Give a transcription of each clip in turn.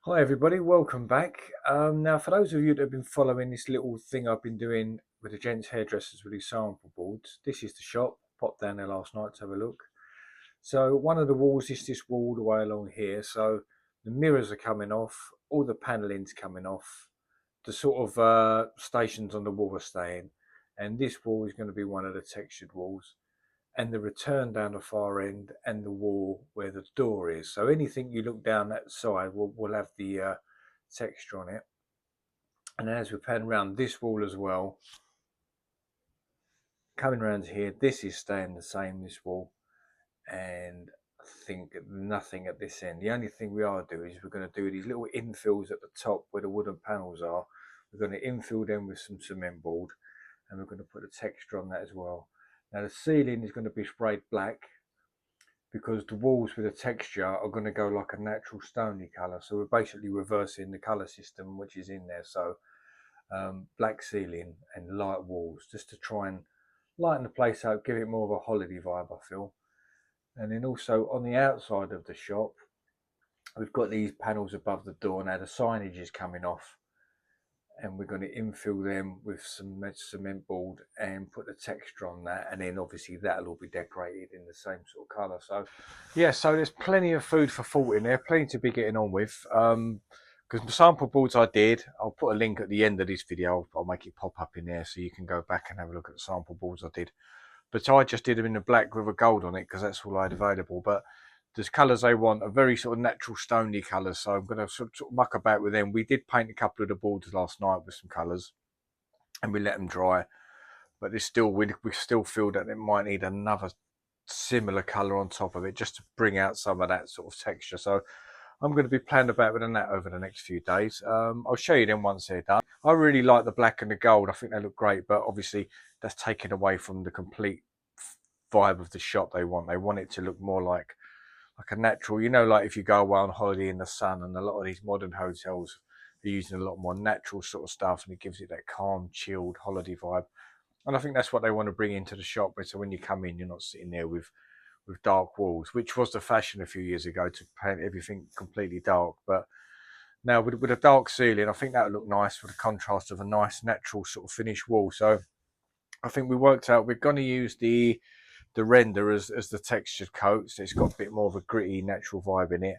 Hi everybody, welcome back. Now for those of you that have been following this little thing I've been doing with the gents hairdressers with these sample boards, this is the shop. Popped down there last night to have a look. So one of the walls is this wall all the way along here. So the mirrors are coming off, all the panelling's coming off, the sort of stations on the wall are staying, and this wall is going to be one of the textured walls, and the return down the far end, and the wall where the door is. So anything you look down that side will have the texture on it. And as we pan around this wall as well, coming around here, this is staying the same, this wall, and I think nothing at this end. The only thing we are doing is we're going to do these little infills at the top where the wooden panels are. We're going to infill them with some cement board, and we're going to put a texture on that as well. Now the ceiling is going to be sprayed black, because the walls with the texture are going to go like a natural stony colour. So we're basically reversing the colour system which is in there. So black ceiling and light walls, just to try and lighten the place up, give it more of a holiday vibe, I feel. And then also on the outside of the shop, we've got these panels above the door. Now the signage is coming off, and we're going to infill them with some cement board and put the texture on that, and then obviously that'll all be decorated in the same sort of colour. So yeah, so there's plenty of food for thought in there, plenty to be getting on with. Because the sample boards I did, I'll put a link at the end of this video. I'll make it pop up in there so you can go back and have a look at the sample boards I did. But I just did them in the black with a gold on it because that's all I had available. But there's colours they want, are very sort of natural stony colours, so I'm going to sort of muck about with them. We did paint a couple of the boards last night with some colours, and we let them dry, but there's still we still feel that it might need another similar colour on top of it just to bring out some of that sort of texture. So I'm going to be playing about with that over the next few days. I'll show you them once they're done. I really like the black and the gold. I think they look great, but obviously that's taken away from the complete vibe of the shop they want. They want it to look more like a natural, like if you go away on holiday in the sun, and a lot of these modern hotels are using a lot more natural sort of stuff, and it gives it that calm, chilled holiday vibe. And I think that's what they want to bring into the shop. So when you come in, you're not sitting there with dark walls, which was the fashion a few years ago, to paint everything completely dark. But now with a dark ceiling, I think that would look nice with the contrast of a nice natural sort of finished wall. So I think we worked out we're going to use the render as the textured coat, so it's got a bit more of a gritty natural vibe in it.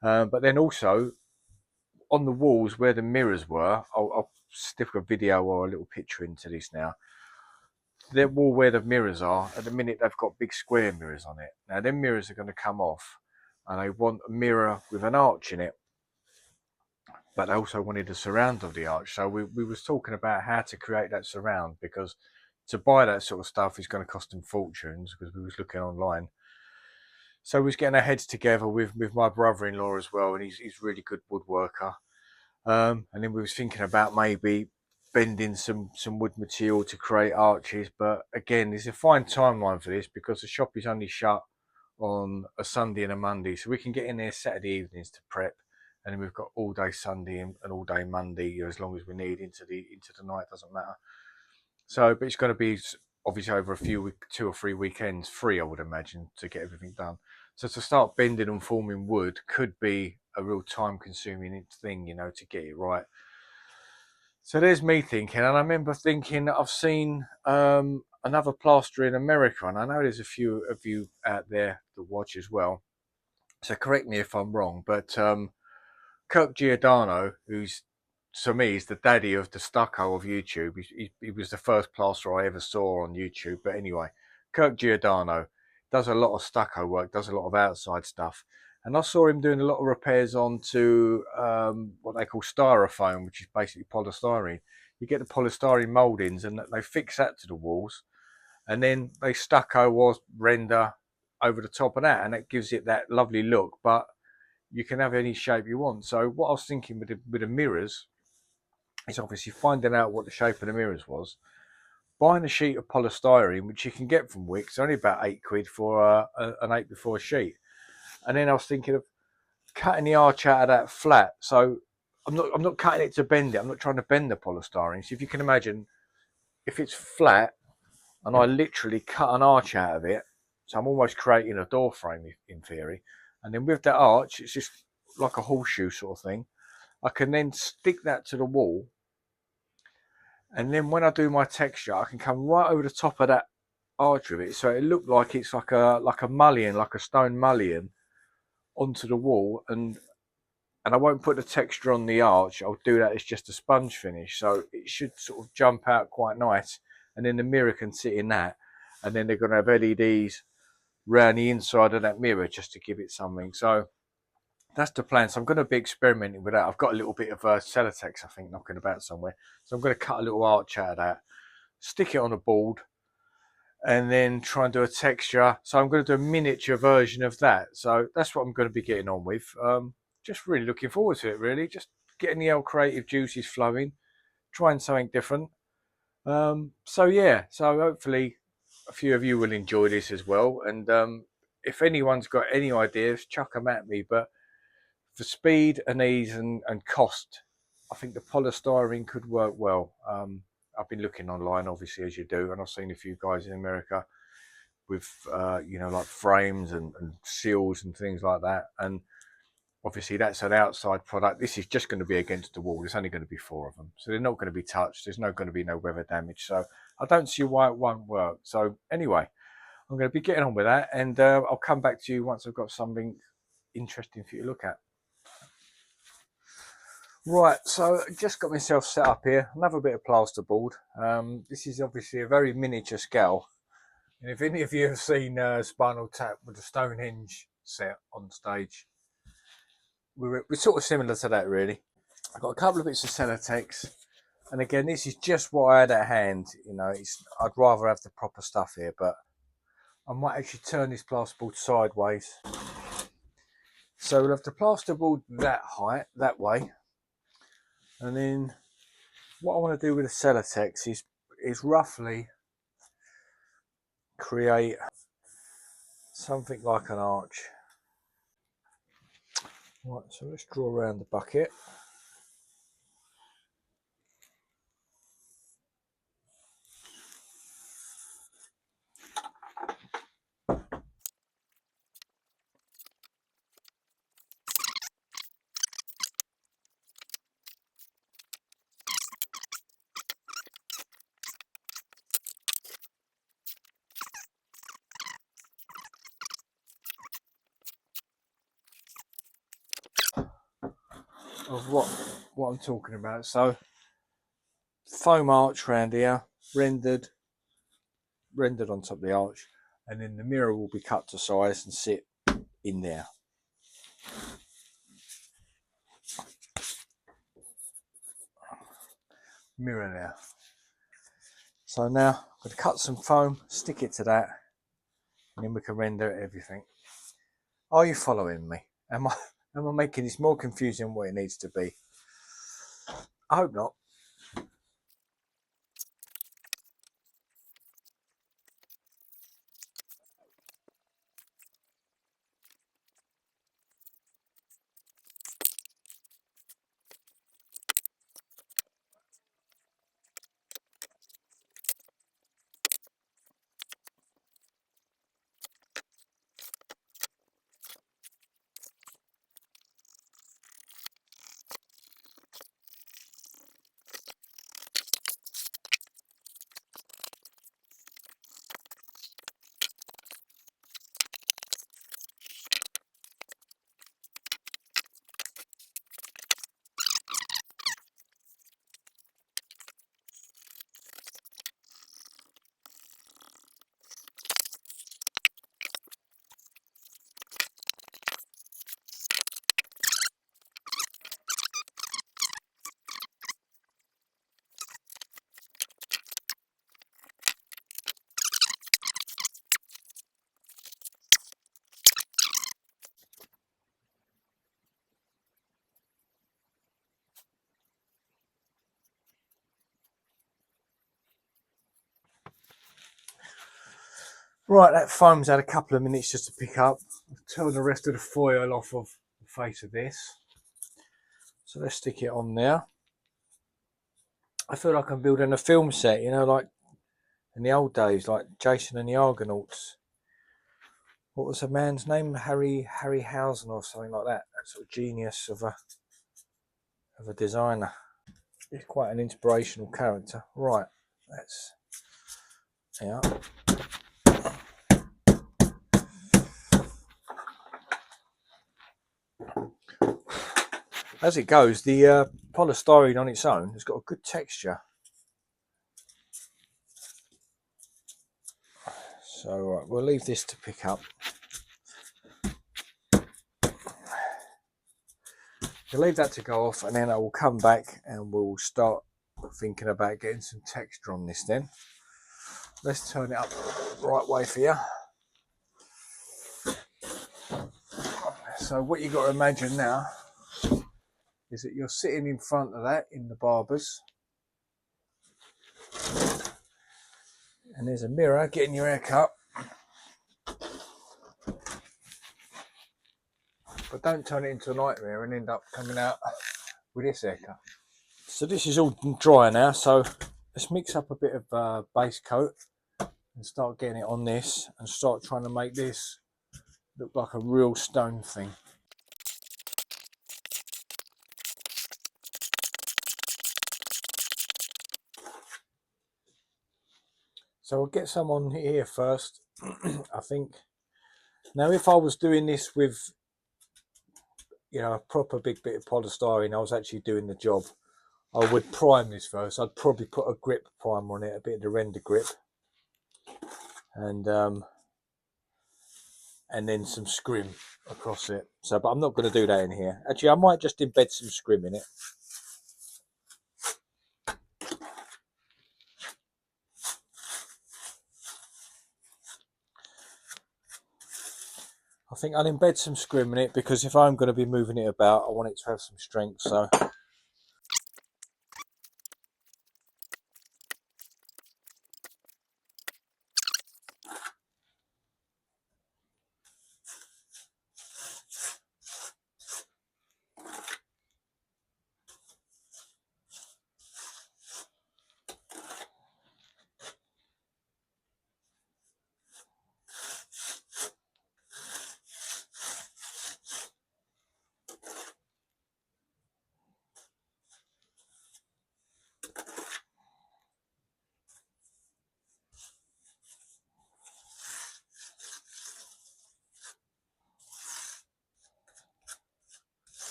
But then also on the walls where the mirrors were, I'll stick a video or a little picture into this now. The wall where the mirrors are, at the minute they've got big square mirrors on it. Now them mirrors are going to come off, and they want a mirror with an arch in it, but they also wanted a surround of the arch. So we was talking about how to create that surround, because to buy that sort of stuff is going to cost them fortunes, because we was looking online. So we was getting our heads together with my brother-in-law as well, and he's really good woodworker. And then we was thinking about maybe bending some wood material to create arches. But again, there's a fine timeline for this, because the shop is only shut on a Sunday and a Monday. So we can get in there Saturday evenings to prep, and then we've got all day Sunday and all day Monday, as long as we need into the night, doesn't matter. So, but it's going to be obviously over a few 2 or 3 weekends free, I would imagine, to get everything done. So to start bending and forming wood could be a real time consuming thing, to get it right. So there's me thinking, and I remember thinking that I've seen another plasterer in America, and I know there's a few of you out there that watch as well. So correct me if I'm wrong, but Kirk Giordano, who's, to me, he's the daddy of the stucco of YouTube. He was the first plasterer I ever saw on YouTube. But anyway, Kirk Giordano does a lot of stucco work, does a lot of outside stuff. And I saw him doing a lot of repairs onto what they call styrofoam, which is basically polystyrene. You get the polystyrene mouldings, and they fix that to the walls, and then they stucco or render over the top of that, and that gives it that lovely look. But you can have any shape you want. So what I was thinking with the mirrors is obviously finding out what the shape of the mirrors was, buying a sheet of polystyrene, which you can get from Wix, only about £8 for an 8x4 sheet. And then I was thinking of cutting the arch out of that flat. So I'm not cutting it to bend it. I'm not trying to bend the polystyrene. So if you can imagine, if it's flat and I literally cut an arch out of it, so I'm almost creating a door frame in theory. And then with that arch, it's just like a horseshoe sort of thing. I can then stick that to the wall, and then when I do my texture, I can come right over the top of that arch of it, so it looked like it's like a mullion, like a stone mullion, onto the wall, and I won't put the texture on the arch. I'll do that as just a sponge finish, so it should sort of jump out quite nice, and then the mirror can sit in that, and then they're going to have LEDs around the inside of that mirror just to give it something. So that's the plan. So I'm going to be experimenting with that. I've got a little bit of Celotex, I think, knocking about somewhere, so I'm going to cut a little arch out of that, stick it on a board, and then try and do a texture. So I'm going to do a miniature version of that. So that's what I'm going to be getting on with. Just really looking forward to it, really. Just getting the old creative juices flowing, trying something different. So yeah, so hopefully a few of you will enjoy this as well. And if anyone's got any ideas, chuck them at me. But for speed and ease and cost, I think the polystyrene could work well. I've been looking online, obviously, as you do, and I've seen a few guys in America with, like frames and seals and things like that. And obviously, that's an outside product. This is just going to be against the wall. There's only going to be 4 of them, so they're not going to be touched. There's not going to be no weather damage. So I don't see why it won't work. So anyway, I'm going to be getting on with that, and I'll come back to you once I've got something interesting for you to look at. Right, so just got myself set up here. Another bit of plasterboard. This is obviously a very miniature scale. And if any of you have seen Spinal Tap with the Stonehenge set on stage, we're sort of similar to that, really. I've got a couple of bits of Celotex. And again, this is just what I had at hand. I'd rather have the proper stuff here, but I might actually turn this plasterboard sideways. So we'll have the plasterboard that height, that way. And then what I want to do with the Celotex is roughly create something like an arch. Right, so let's draw around the bucket. Of what I'm talking about. So foam arch around here, rendered on top of the arch, and then the mirror will be cut to size and sit in there. Mirror there. So now I'm going to cut some foam, stick it to that, and then we can render everything. Are you following me? Am I making this more confusing than what it needs to be? I hope not. Right, that foam's had a couple of minutes just to pick up. I'll turn the rest of the foil off of the face of this. So let's stick it on there. I feel like I'm building a film set, like in the old days, like Jason and the Argonauts. What was the man's name? Harryhausen or something like that. That sort of genius of a of a designer. He's quite an inspirational character. Right, let's, yeah. As it goes, the polystyrene on its own has got a good texture. So we'll leave this to pick up. We'll leave that to go off, and then I will come back and we'll start thinking about getting some texture on this then. Let's turn it up the right way for you. So what you've got to imagine now is that you're sitting in front of that in the barber's, and there's a mirror getting your hair cut. But don't turn it into a nightmare and end up coming out with this haircut. So this is all dry now, so let's mix up a bit of base coat and start getting it on this and start trying to make this look like a real stone thing. So I'll get some on here first, I think. Now if I was doing this with, you know, a proper big bit of polystyrene, I was actually doing the job, I would prime this first. I'd probably put a grip primer on it, a bit of the render grip, and then some scrim across it. So, but I'm not going to do that in here. Actually, I might just embed some scrim in it. I think I'll embed some scrim in it because if I'm going to be moving it about, I want it to have some strength. So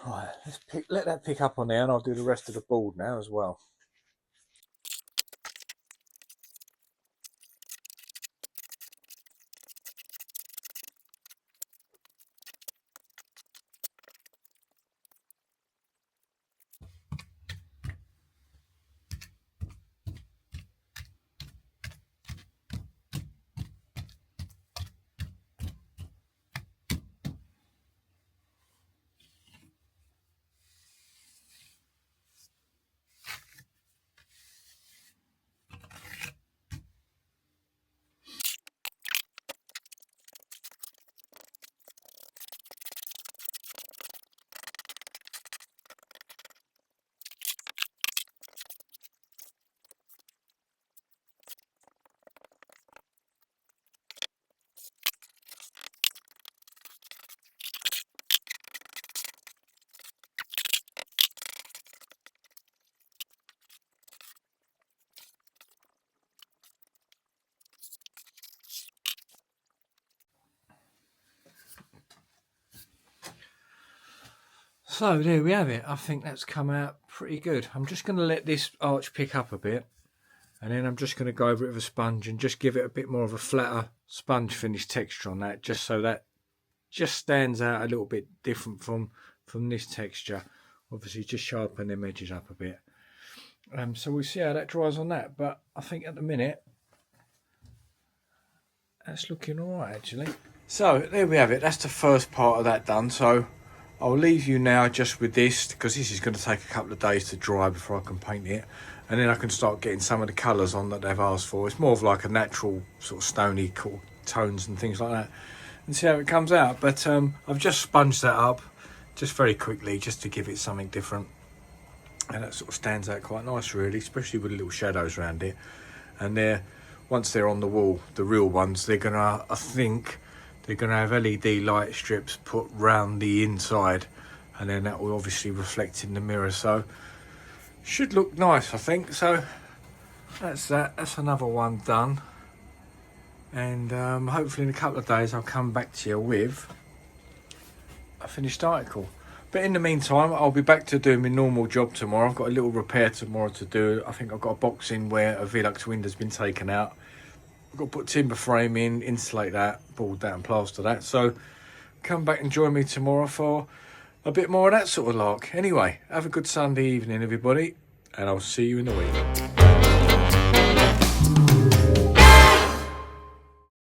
right, let that pick up on there, and I'll do the rest of the board now as well. So there we have it. I think that's come out pretty good. I'm just going to let this arch pick up a bit, and then I'm just going to go over it with a sponge and just give it a bit more of a flatter sponge finish texture on that, just so that just stands out a little bit different from this texture. Obviously just sharpen them edges up a bit. So we'll see how that dries on that, but I think at the minute that's looking all right actually. So there we have it. That's the first part of that done. So I'll leave you now just with this, because this is going to take a couple of days to dry before I can paint it, and then I can start getting some of the colours on that they've asked for. It's more of like a natural sort of stony tones and things like that, and see how it comes out. But I've just sponged that up just very quickly just to give it something different. and that sort of stands out quite nice really, especially with the little shadows around it. And once they're on the wall, the real ones, they're gonna, I think they're gonna have LED light strips put round the inside, and then that will obviously reflect in the mirror, so should look nice I think. So that's another one done, and hopefully in a couple of days I'll come back to you with a finished article. But in the meantime, I'll be back to doing my normal job tomorrow. I've got a little repair tomorrow to do. I think I've got a box in where a Velux window's been taken out. I've got to put timber frame in, insulate that, board that and plaster that. So come back and join me tomorrow for a bit more of that sort of lark. Anyway, have a good Sunday evening, everybody, and I'll see you in the week.